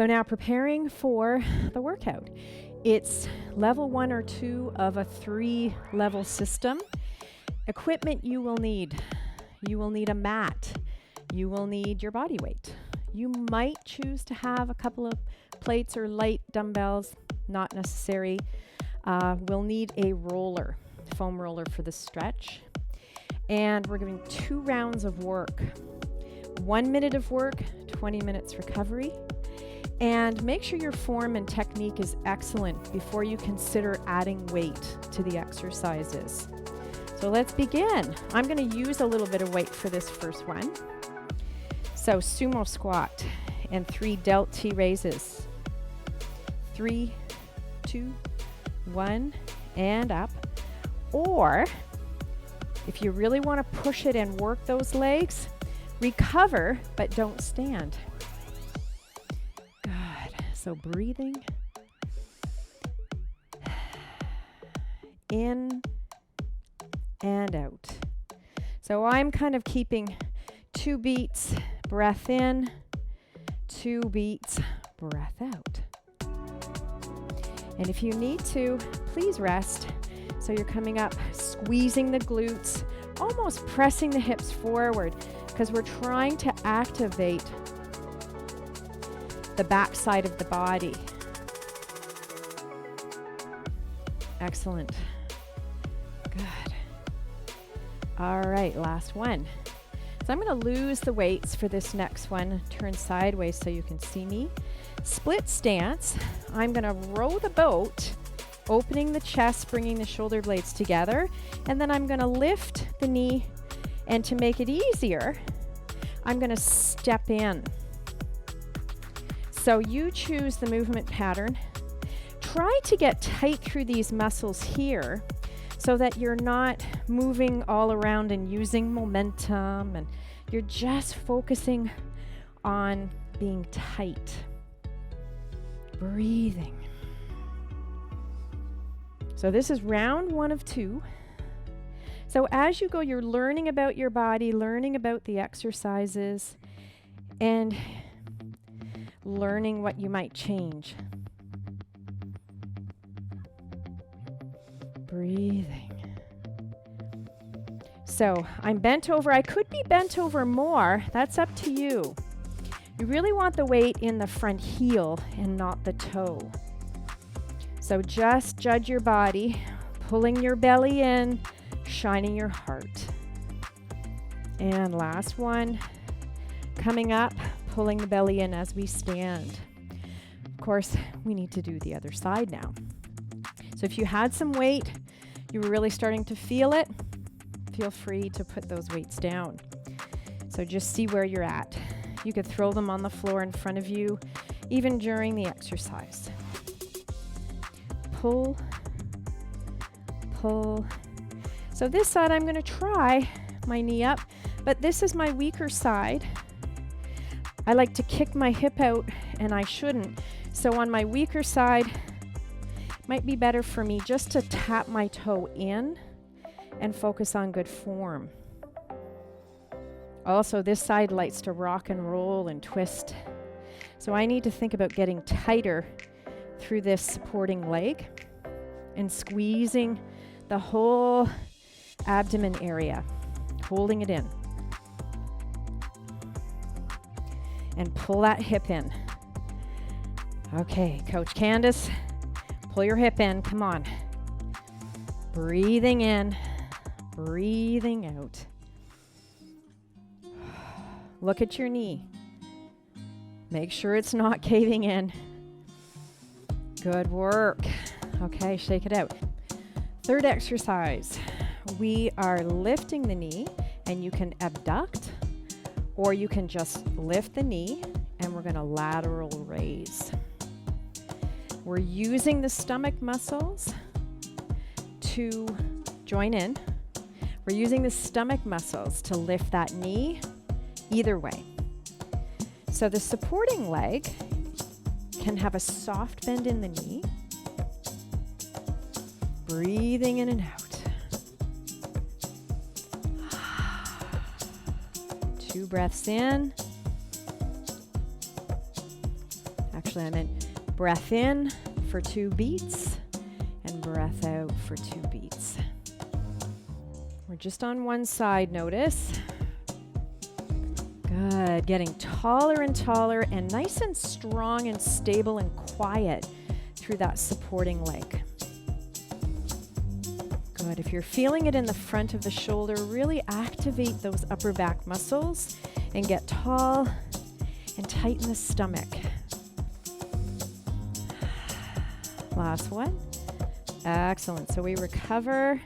So now preparing for the workout. It's level 1 or 2 of a 3-level system. Equipment you will need. You will need a mat. You will need your body weight. You might choose to have a couple of plates or light dumbbells, not necessary. We'll need a roller, foam roller for the stretch. And we're giving 2 rounds of work. 1 minute of work, 20 minutes recovery. And make sure your form and technique is excellent before you consider adding weight to the exercises. So let's begin. I'm going to use a little bit of weight for this first one. So sumo squat and 3 delt T raises. 3, 2, 1, and up. Or if you really want to push it and work those legs, recover, but don't stand. Good. So breathing in and out. So I'm kind of keeping 2 beats, breath in, 2 beats, breath out. And if you need to, please rest. So you're coming up, squeezing the glutes, almost pressing the hips forward, because we're trying to activate the back side of the body. Excellent. Good. All right, last one. So I'm going to lose the weights for this next one. Turn sideways so you can see me. Split stance. I'm going to row the boat, opening the chest, bringing the shoulder blades together, and then I'm going to lift the knee, and to make it easier, I'm going to step in. So you choose the movement pattern. Try to get tight through these muscles here so that you're not moving all around and using momentum, and you're just focusing on being tight. Breathing. So this is round 1 of 2. So as you go, you're learning about your body, learning about the exercises, and learning what you might change. Breathing. So I'm bent over. I could be bent over more. That's up to you. You really want the weight in the front heel and not the toe. So just judge your body, pulling your belly in, shining your heart. And last one, coming up, pulling the belly in as we stand. Of course, we need to do the other side now. So if you had some weight, you were really starting to feel it, feel free to put those weights down. So just see where you're at. You could throw them on the floor in front of you, even during the exercise. Pull, pull. So this side, I'm going to try my knee up, but this is my weaker side. I like to kick my hip out, and I shouldn't. So on my weaker side, might be better for me just to tap my toe in and focus on good form. Also, this side likes to rock and roll and twist. So I need to think about getting tighter through this supporting leg and squeezing the whole abdomen area, holding it in. And pull that hip in. Okay, Coach Candace, pull your hip in, come on. Breathing in, breathing out. Look at your knee. Make sure it's not caving in. Good work. Okay, shake it out. Third exercise. We are lifting the knee, and you can abduct, or you can just lift the knee, and we're going to lateral raise. We're using the stomach muscles to join in. We're using the stomach muscles to lift that knee either way. So the supporting leg can have a soft bend in the knee. Breathing in and out. 2 breaths in. actually, I meant breath in for 2 beats and breath out for 2 beats. We're just on one side, notice. Good, getting taller and taller and nice and strong and stable and quiet through that supporting leg. Good, if you're feeling it in the front of the shoulder, really activate those upper back muscles and get tall and tighten the stomach. Last one. Excellent, so we recover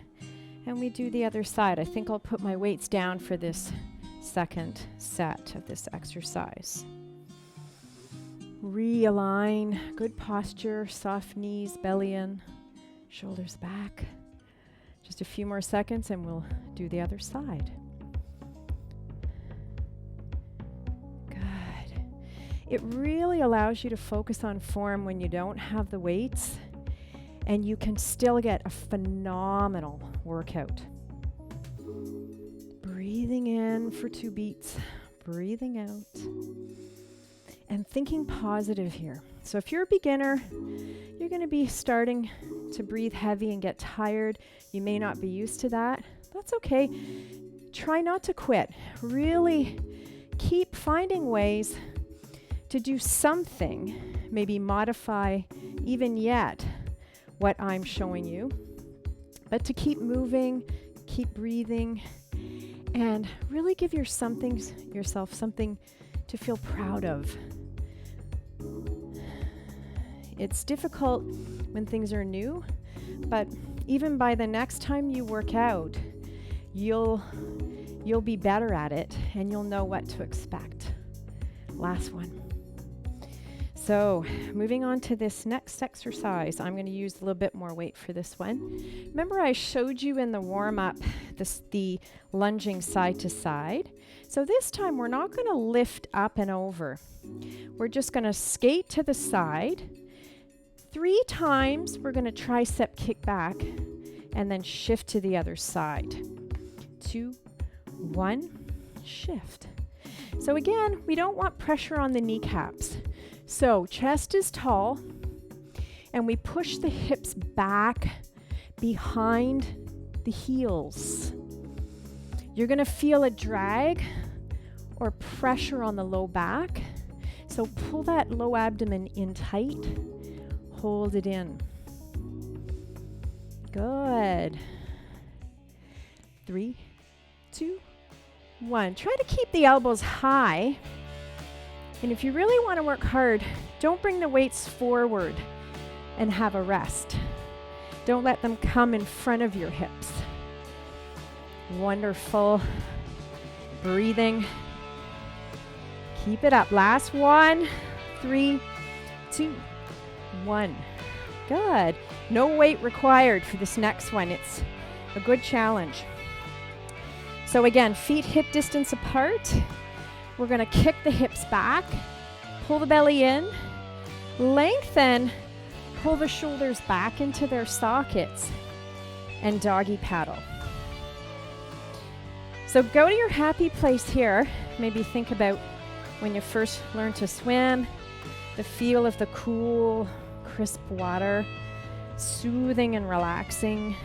and we do the other side. I think I'll put my weights down for this second set of this exercise. Realign, good posture, soft knees, belly in, shoulders back. Just a few more seconds and we'll do the other side. Good. It really allows you to focus on form when you don't have the weights, and you can still get a phenomenal workout. Breathing in for 2 beats, breathing out, and thinking positive here. So if you're a beginner, you're going to be starting to breathe heavy and get tired. You may not be used to that. That's okay. Try not to quit. Really keep finding ways to do something, maybe modify even yet what I'm showing you, but to keep moving, keep breathing, and really give yourself something to feel proud of. It's difficult when things are new, but even by the next time you work out, you'll be better at it and you'll know what to expect. Last one. So moving on to this next exercise, I'm going to use a little bit more weight for this one. Remember I showed you in the warm-up the lunging side to side. So this time we're not going to lift up and over. We're just going to skate to the side. 3 times we're going to tricep kick back and then shift to the other side. 2, 1, shift. So again, we don't want pressure on the kneecaps. So chest is tall and we push the hips back behind the heels. You're going to feel a drag or pressure on the low back. So pull that low abdomen in tight. Hold it in. Good. 3, 2, 1. Try to keep the elbows high. And if you really want to work hard, don't bring the weights forward and have a rest. Don't let them come in front of your hips. Wonderful. Breathing. Keep it up. Last one. 3, 2, 1. Good. No weight required for this next one. It's a good challenge. So again, feet hip distance apart. We're going to kick the hips back, pull the belly in, lengthen, pull the shoulders back into their sockets, and doggy paddle. So go to your happy place here. Maybe think about when you first learned to swim, the feel of the cool, crisp water, soothing and relaxing.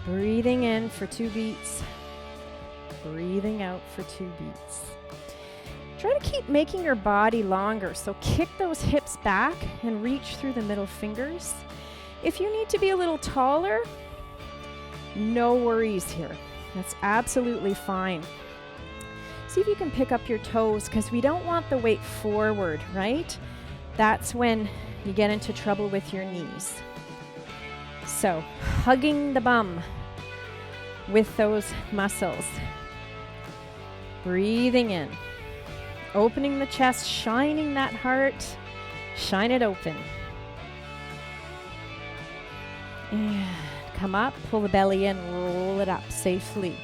Breathing in for 2 beats. Breathing out for 2 beats. Try to keep making your body longer, so kick those hips back and reach through the middle fingers. If you need to be a little taller, no worries here. That's absolutely fine. See if you can pick up your toes, because we don't want the weight forward, right? That's when you get into trouble with your knees. So, hugging the bum with those muscles. Breathing in, opening the chest, shining that heart, shine it open. And come up, pull the belly in, roll it up safely.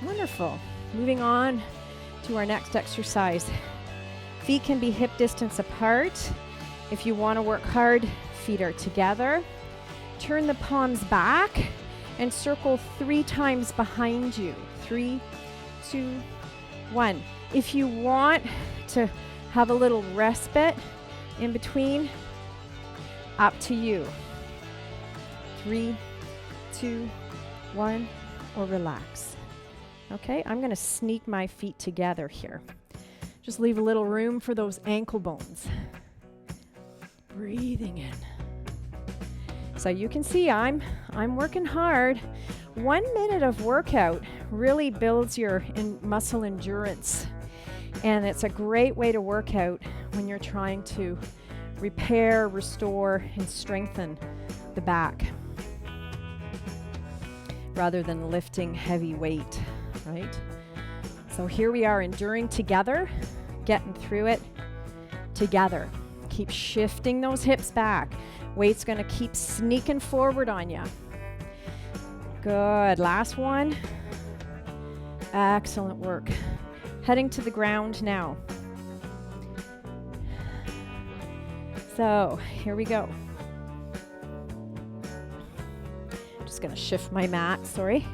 Wonderful. Moving on to our next exercise. Feet can be hip distance apart. If you want to work hard, feet are together. Turn the palms back and circle 3 times behind you. 3, 2, 1. If you want to Have a little respite in between. Up to you. 3, 2, 1, or relax. Okay, I'm going to sneak my feet together here. Just leave a little room for those ankle bones. Breathing in. So you can see I'm working hard. 1 minute of workout really builds your muscle endurance. And it's a great way to work out when you're trying to repair, restore, and strengthen the back rather than lifting heavy weight, right? So here we are enduring together, getting through it together. Keep shifting those hips back. Weight's gonna keep sneaking forward on you. Good, last one. Excellent work. Heading to the ground now. So here we go. Just gonna shift my mat, sorry.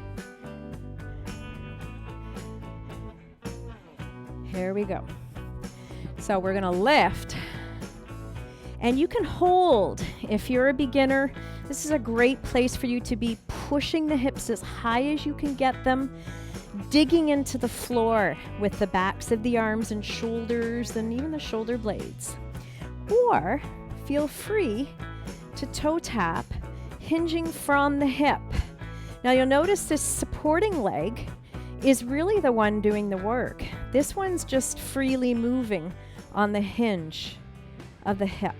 Here we go. So we're gonna lift. And you can hold. If you're a beginner, this is a great place for you to be pushing the hips as high as you can get them, digging into the floor with the backs of the arms and shoulders and even the shoulder blades. Or feel free to toe tap, hinging from the hip. Now you'll notice this supporting leg is really the one doing the work. This one's just freely moving on the hinge of the hip.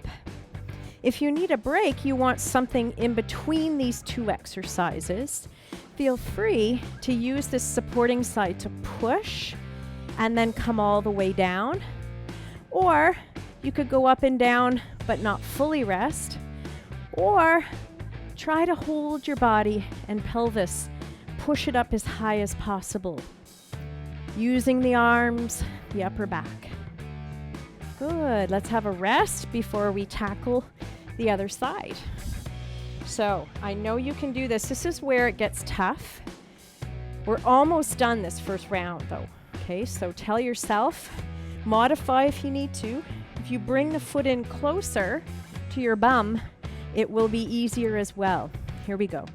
If you need a break, you want something in between these two exercises, feel free to use this supporting side to push and then come all the way down. Or you could go up and down but not fully rest. Or try to hold your body and pelvis, push it up as high as possible, using the arms, the upper back. Good, let's have a rest before we tackle the other side. So I know you can do this. This is where it gets tough. We're almost done this first round though. Okay, so tell yourself, modify if you need to. If you bring the foot in closer to your bum, it will be easier as well. Here we go.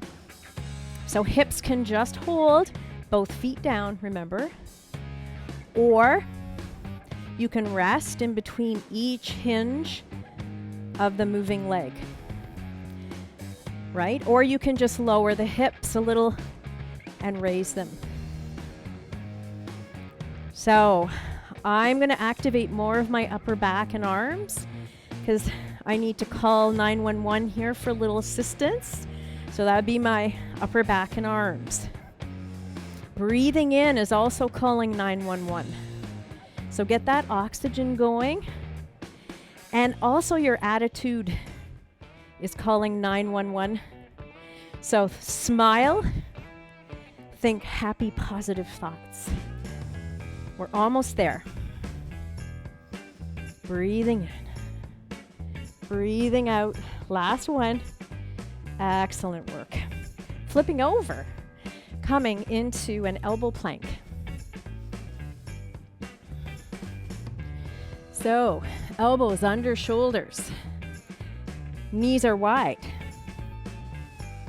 So hips can just hold, both feet down, remember. Or you can rest in between each hinge of the moving leg, right? Or you can just lower the hips a little and raise them. So I'm going to activate more of my upper back and arms because I need to call 911 here for a little assistance. So that would be my upper back and arms. Breathing in is also calling 911. So get that oxygen going. And also your attitude is calling 911. So smile, think happy, positive thoughts. We're almost there. Breathing in, breathing out. Last one. Excellent work. Flipping over, coming into an elbow plank. So, elbows under shoulders. Knees are wide.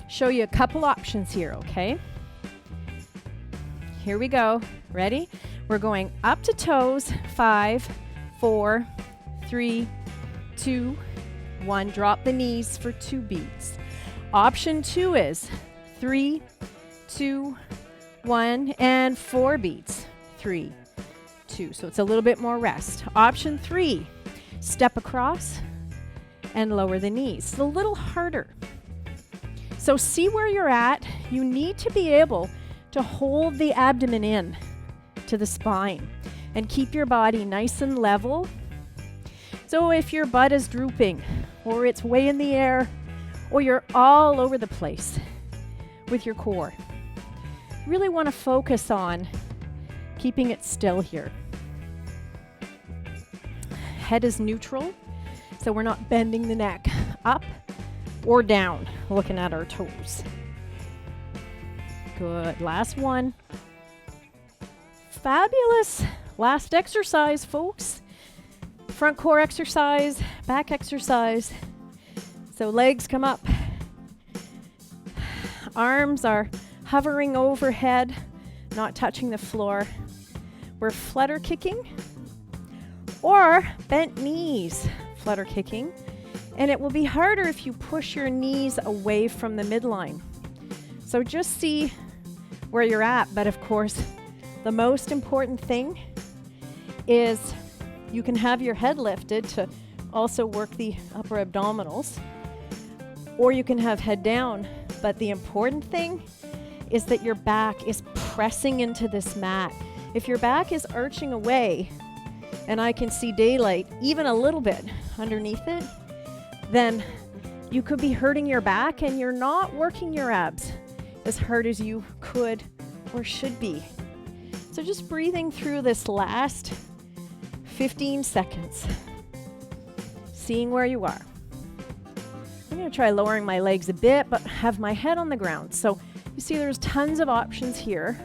Show you a couple options here, okay? Here we go. Ready? We're going up to toes. 5, 4, 3, 2, 1. Drop the knees for 2 beats. Option 2 is 3, 2, 1, and 4 beats. 3, 2. So it's a little bit more rest. Option 3, step across and lower the knees. It's a little harder. So see where you're at. You need to be able to hold the abdomen in to the spine and keep your body nice and level. So if your butt is drooping or it's way in the air or you're all over the place with your core, really want to focus on keeping it still here. Head is neutral, so we're not bending the neck up or down, looking at our toes. Good, last one. Fabulous. Last exercise, folks. front core exercise, back exercise. So legs come up. Arms are hovering overhead, not touching the floor. We're flutter kicking or bent knees flutter kicking. And it will be harder if you push your knees away from the midline. So just see where you're at. But of course, the most important thing is you can have your head lifted to also work the upper abdominals, or you can have head down. But the important thing is that your back is pressing into this mat. If your back is arching away, and I can see daylight even a little bit underneath it, then you could be hurting your back and you're not working your abs as hard as you could or should be. So just breathing through this last 15 seconds, seeing where you are. I'm going to try lowering my legs a bit, but have my head on the ground. So you see there's tons of options here.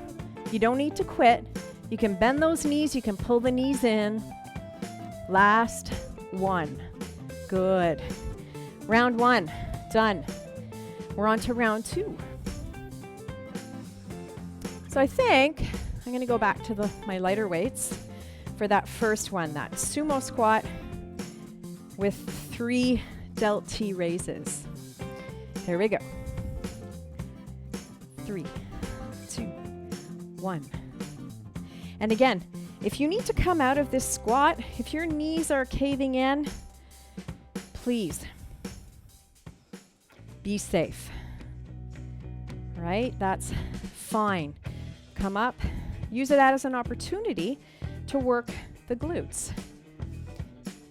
You don't need to quit. You can bend those knees. You can pull the knees in. Last one. Good. Round one, done. We're on to round two. So I think I'm going to go back to my lighter weights for that first one, that sumo squat with 3 delt T raises. Here we go. 3, 2, 1. And again, if you need to come out of this squat, if your knees are caving in, please be safe. Right? That's fine. Come up, use it as an opportunity to work the glutes.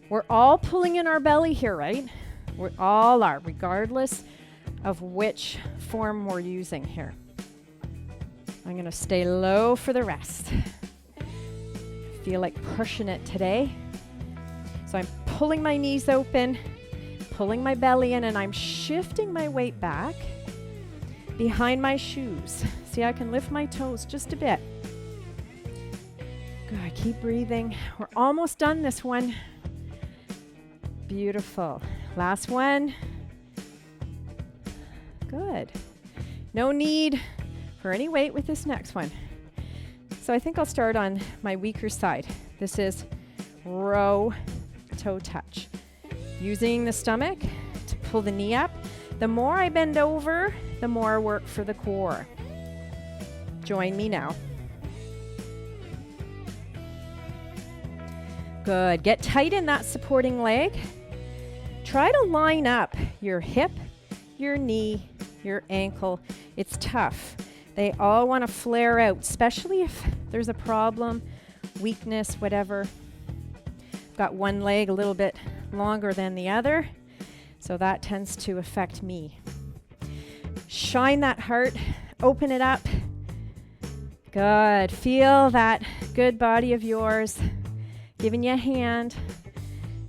We're all pulling in our belly here, right? We all are, regardless of which form we're using here. I'm going to stay low for the rest. Feel like pushing it today. So I'm pulling my knees open, pulling my belly in, and I'm shifting my weight back behind my shoes. See, I can lift my toes just a bit. Good, keep breathing. We're almost done this one. Beautiful. Last one. Good. No need for any weight with this next one. So I think I'll start on my weaker side. This is row toe touch. Using the stomach to pull the knee up. The more I bend over, the more work for the core. Join me now. Good. Get tight in that supporting leg. Try to line up your hip, your knee, your ankle. It's tough. They all want to flare out, especially if there's a problem, weakness, whatever. I've got one leg a little bit longer than the other, so that tends to affect me. Shine that heart, open it up. Good. Feel that good body of yours giving you a hand,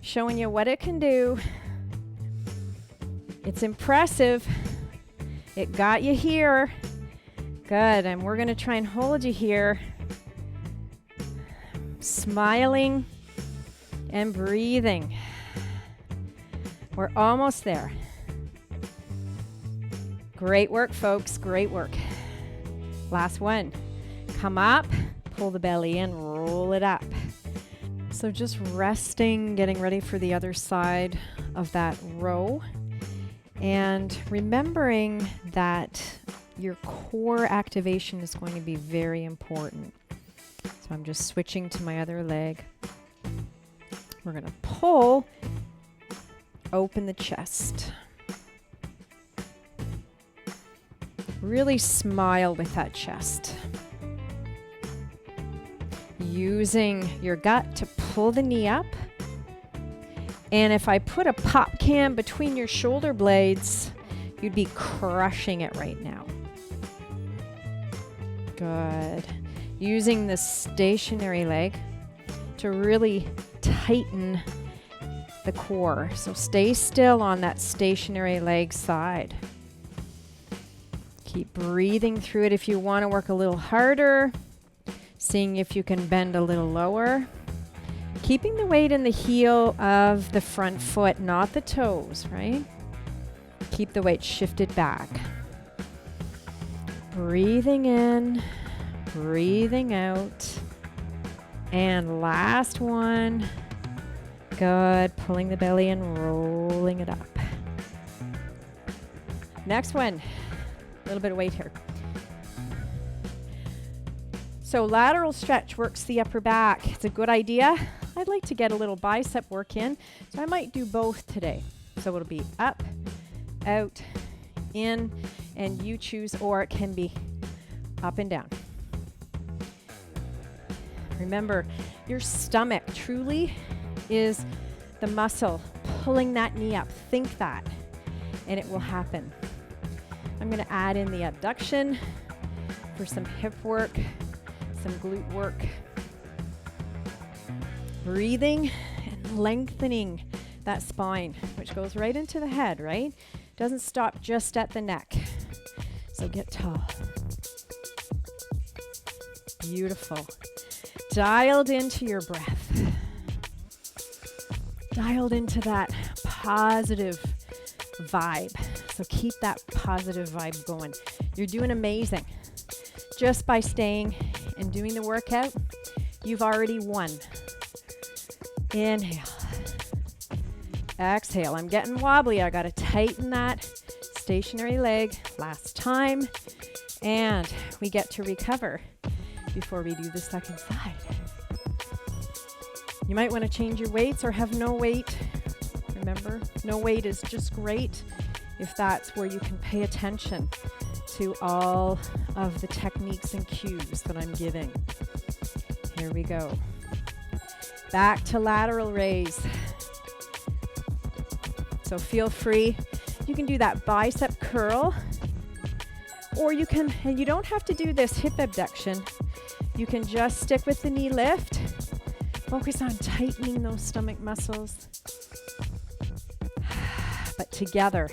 showing you what it can do. It's impressive. It got you here. Good. And we're going to try and hold you here. Smiling and breathing. We're almost there. Great work, folks. Great work. Last one. Come up, pull the belly in, roll it up. So just resting, getting ready for the other side of that row. And remembering that your core activation is going to be very important. So I'm just switching to my other leg. We're going to pull, open the chest. Really smile with that chest. Using your gut to pull the knee up. And if I put a pop can between your shoulder blades, you'd be crushing it right now. Good. Using the stationary leg to really tighten the core. So stay still on that stationary leg side. Keep breathing through it. If you want to work a little harder, seeing if you can bend a little lower. Keeping the weight in the heel of the front foot, not the toes, right? Keep the weight shifted back. Breathing in, breathing out. And last one. Good. Pulling the belly and rolling it up. Next one. A little bit of weight here. So lateral stretch works the upper back. It's a good idea. I'd like to get a little bicep work in, so I might do both today. So it'll be up, out, in, and you choose, or it can be up and down. Remember, your stomach truly is the muscle pulling that knee up. Think that, and it will happen. I'm going to add in the abduction for some hip work, some glute work. Breathing and lengthening that spine, which goes right into the head, right? Doesn't stop just at the neck. So get tall. Beautiful. Dialed into your breath. Dialed into that positive vibe. So keep that positive vibe going. You're doing amazing. Just by staying and doing the workout, you've already won. Inhale. Exhale. I'm getting wobbly. I got to tighten that stationary leg last time. And we get to recover before we do the second side. You might want to change your weights or have no weight. Remember, no weight is just great if that's where you can pay attention to all of the techniques and cues that I'm giving. Here we go. Back to lateral raise. So feel free. You can do that bicep curl, or you can, and you don't have to do this hip abduction. You can just stick with the knee lift. Focus on tightening those stomach muscles. But together,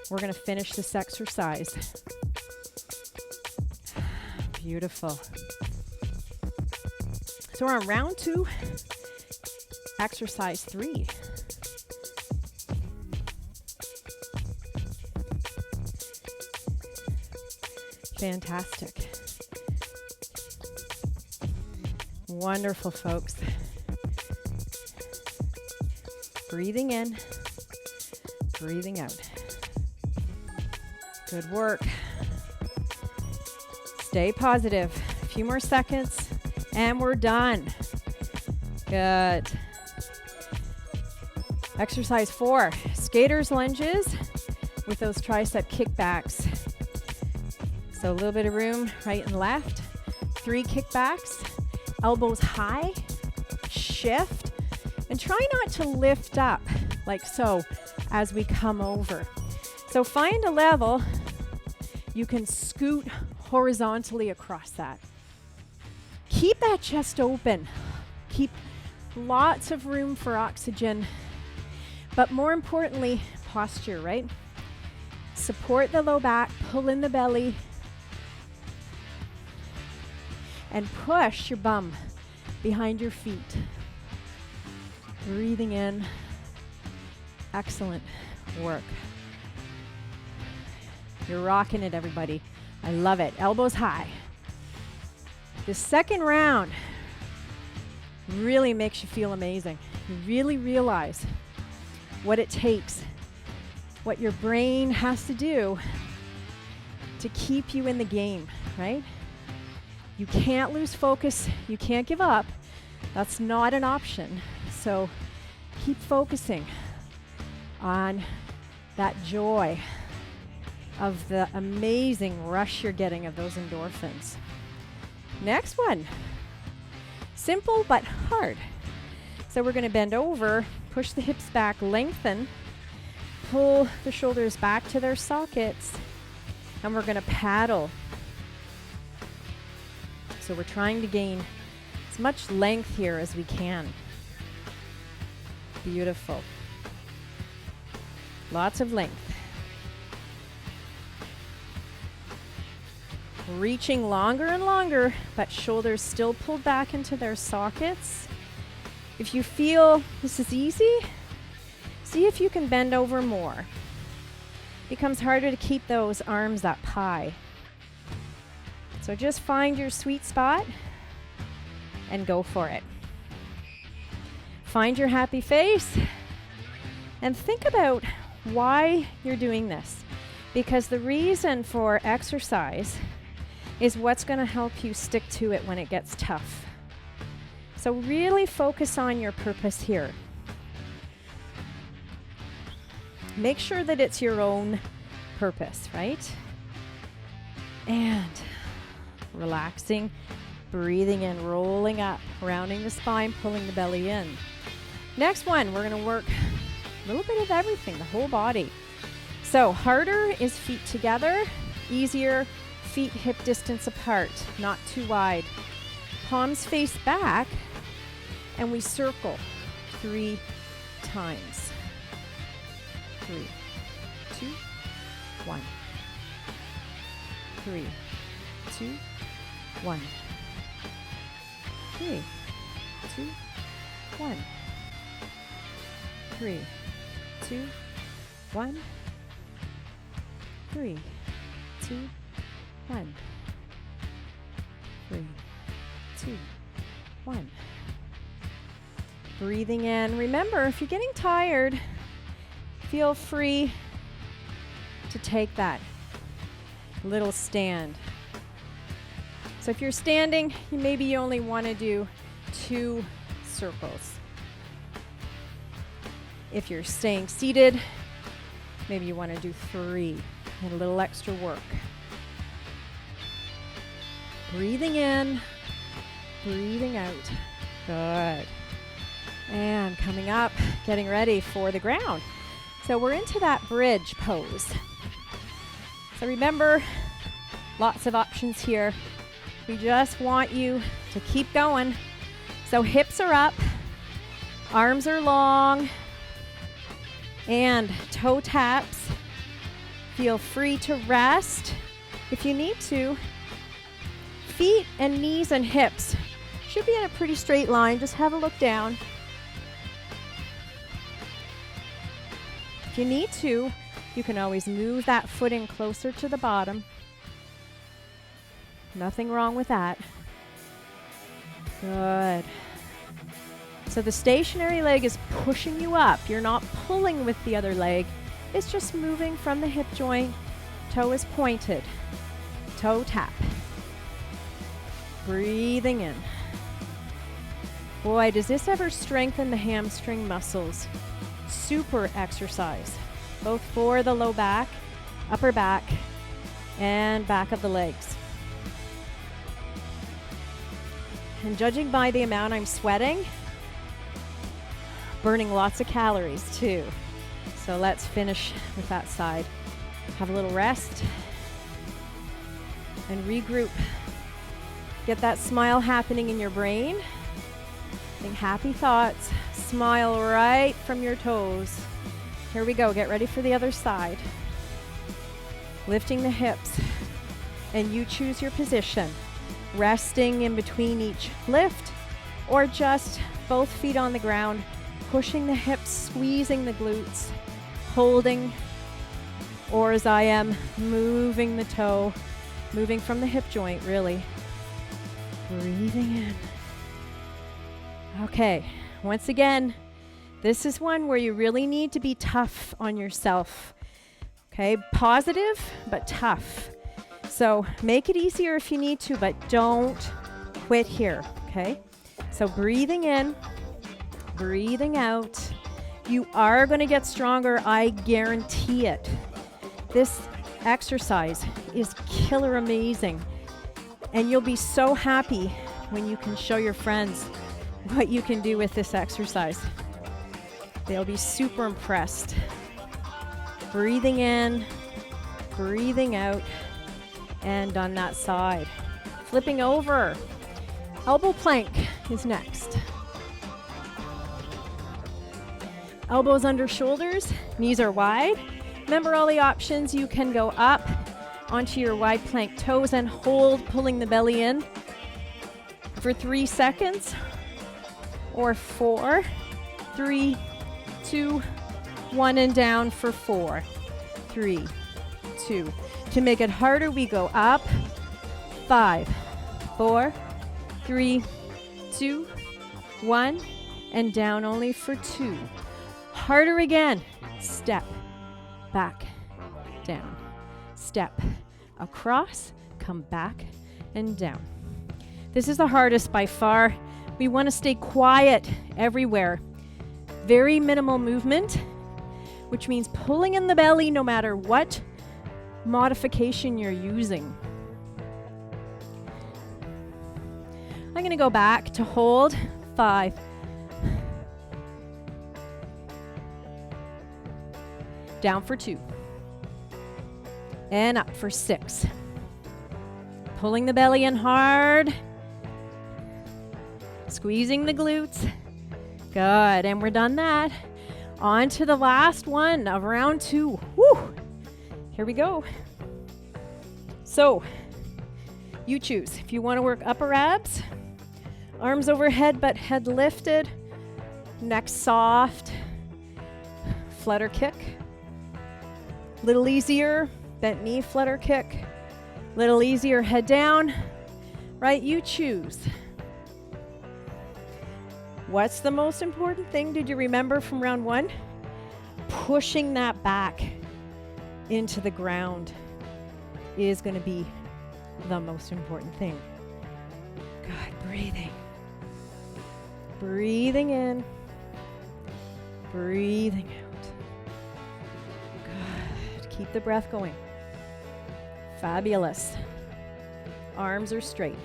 we're going to finish this exercise. Beautiful. So we're on round 2, exercise 3. Fantastic. Wonderful, folks. Breathing in, breathing out. Good work. Stay positive. A few more seconds, and we're done. Good. Exercise 4, skater's lunges with those tricep kickbacks. So a little bit of room right and left. 3 kickbacks, elbows high, shift, and try not to lift up like so as we come over. So find a level. You can scoot horizontally across that. Keep that chest open. Keep lots of room for oxygen, but more importantly, posture, right? Support the low back, pull in the belly, and push your bum behind your feet. Breathing in. Excellent work. You're rocking it, everybody. I love it. Elbows high. The second round really makes you feel amazing. You really realize what it takes, what your brain has to do to keep you in the game, right? You can't lose focus. You can't give up. That's not an option. So keep focusing on that joy of the amazing rush you're getting of those endorphins. Next one. Simple but hard. So we're going to bend over, push the hips back, lengthen, pull the shoulders back to their sockets, and we're going to paddle. So we're trying to gain as much length here as we can. Beautiful. Lots of length. Reaching longer and longer, but shoulders still pulled back into their sockets. If you feel this is easy, see if you can bend over more. It becomes harder to keep those arms up high. So just find your sweet spot and go for it. Find your happy face and think about why you're doing this. Because the reason for exercise is what's going to help you stick to it when it gets tough. So really focus on your purpose here. Make sure that it's your own purpose, right? And relaxing, breathing in, rolling up, rounding the spine, pulling the belly in. Next one, we're going to work a little bit of everything, the whole body. So harder is feet together, easier feet hip distance apart, not too wide. Palms face back, and we circle 3 times. 3, 2, 1. 3, 2, 1. 3, 2, 1. 3, 2, 1. 3, 2, 1. 3, 2, 1. Breathing in. Remember, if you're getting tired, feel free to take that little stand. So if you're standing, maybe you only want to do 2 circles. If you're staying seated, maybe you want to do 3. And a little extra work. Breathing in, breathing out. Good. And coming up, getting ready for the ground. So we're into that bridge pose. So remember, lots of options here. We just want you to keep going. So hips are up, arms are long, and toe taps. Feel free to rest if you need to. Feet and knees and hips should be in a pretty straight line. Just have a look down. If you need to, you can always move that foot in closer to the bottom. Nothing wrong with that. Good. So the stationary leg is pushing you up. You're not pulling with the other leg. It's just moving from the hip joint. Toe is pointed. Toe tap. Breathing in. Boy, does this ever strengthen the hamstring muscles. Super exercise, both for the low back, upper back, and back of the legs. And judging by the amount I'm sweating, burning lots of calories too. So let's finish with that side. Have a little rest and regroup. Get that smile happening in your brain. Think happy thoughts. Smile right from your toes. Here we go. Get ready for the other side. Lifting the hips. And you choose your position. Resting in between each lift, or just both feet on the ground, pushing the hips, squeezing the glutes, holding, or as I am, moving the toe, moving from the hip joint, really. Breathing in. Okay, once again, this is one where you really need to be tough on yourself. Okay, positive, but tough. So make it easier if you need to, but don't quit here, okay? So breathing in, breathing out. You are going to get stronger, I guarantee it. This exercise is killer amazing. And you'll be so happy when you can show your friends what you can do with this exercise. They'll be super impressed. Breathing in, breathing out, and on that side. Flipping over. Elbow plank is next. Elbows under shoulders, knees are wide. Remember all the options. You can go up onto your wide plank toes and hold, pulling the belly in for 3 seconds. or 4, 3, 2, 1, and down for 4, 3, 2. To make it harder, we go up, 5, 4, 3, 2, 1, and down only for 2. Harder again. Step, back, down. Step, across, come back, and down. This is the hardest by far. We want to stay quiet everywhere. Very minimal movement, which means pulling in the belly no matter what modification you're using. I'm going to go back to hold 5. Down for 2. And up for 6. Pulling the belly in hard. Squeezing the glutes. Good, and we're done that. On to the last one of round 2. Woo! Here we go. So, you choose. If you want to work upper abs, arms overhead but head lifted, neck soft, flutter kick. Little easier, bent knee flutter kick. Little easier, head down. Right, you choose. What's the most important thing? Did you remember from round 1? Pushing that back into the ground is going to be the most important thing. Good, breathing. Breathing in. Breathing out. Good. Keep the breath going. Fabulous. Arms are straight.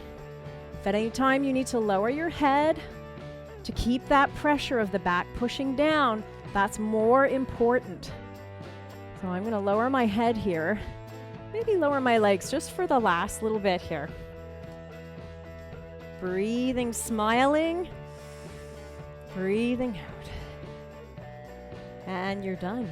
If at any time you need to lower your head to keep that pressure of the back pushing down, that's more important. So I'm going to lower my head here. Maybe lower my legs just for the last little bit here. Breathing, smiling. Breathing out. And you're done.